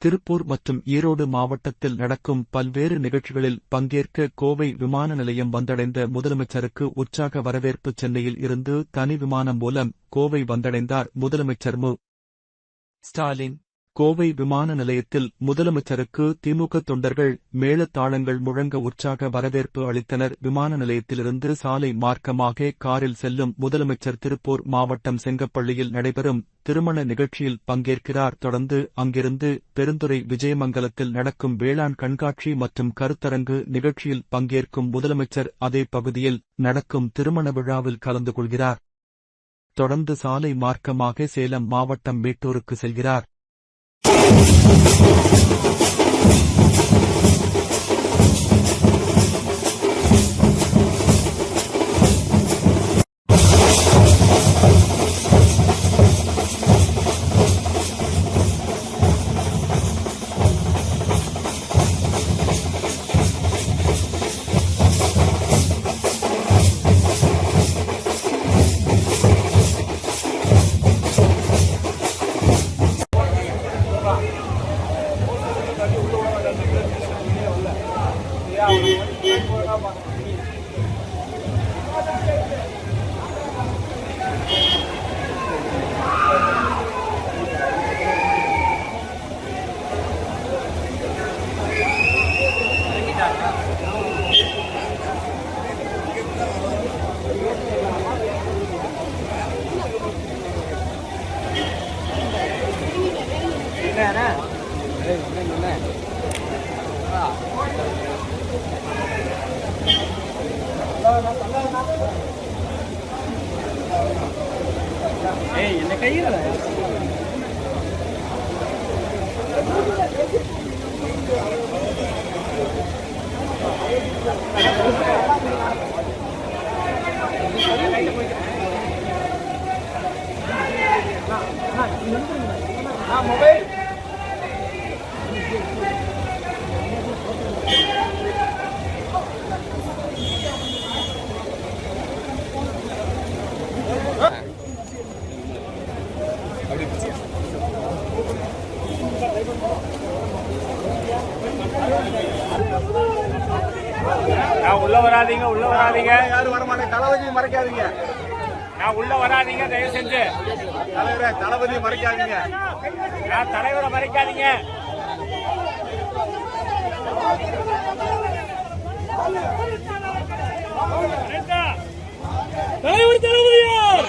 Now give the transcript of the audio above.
திருப்பூர் மற்றும் ஈரோடு மாவட்டத்தில் நடக்கும் பல்வேறு நிகழ்ச்சிகளில் பங்கேற்க கோவை விமான நிலையம் வந்தடைந்த முதலமைச்சருக்கு உற்சாக வரவேற்பு. சென்னையில் இருந்து தனி விமானம் மூலம் கோவை வந்தடைந்தார் முதலமைச்சர் மு. ஸ்டாலின். கோவை விமான நிலையத்தில் முதலமைச்சருக்கு திமுக தொண்டர்கள் மேளதாளங்கள் முழங்க உற்சாக வரவேற்பு அளித்தனர். விமான நிலையத்திலிருந்து சாலை மார்க்கமாக காரில் செல்லும் முதலமைச்சர் திருப்பூர் மாவட்டம் செங்கப்பள்ளியில் நடைபெறும் திருமண நிகழ்ச்சியில் பங்கேற்கிறார். தொடர்ந்து அங்கிருந்து பெருந்துறை விஜயமங்கலத்தில் நடக்கும் வேளாண் கண்காட்சி மற்றும் கருத்தரங்கு நிகழ்ச்சியில் பங்கேற்கும் முதலமைச்சர் அதே பகுதியில் நடக்கும் திருமண விழாவில் கலந்து கொள்கிறார். தொடர்ந்து சாலை மார்க்கமாக சேலம் மாவட்டம் மேட்டூருக்கு செல்கிறார். என்ன கையில மொபைல் உள்ள வராதீங்க யாரும் வரமாட்டேன். தளபதி மறைக்காதீங்க. நான் உள்ள வராதீங்க தயவு செஞ்சு. தலைவரே தளபதி மறைக்காதீங்க. நான் தலைவரை மறைக்காதீங்க. தலைவர் தளபதியார்.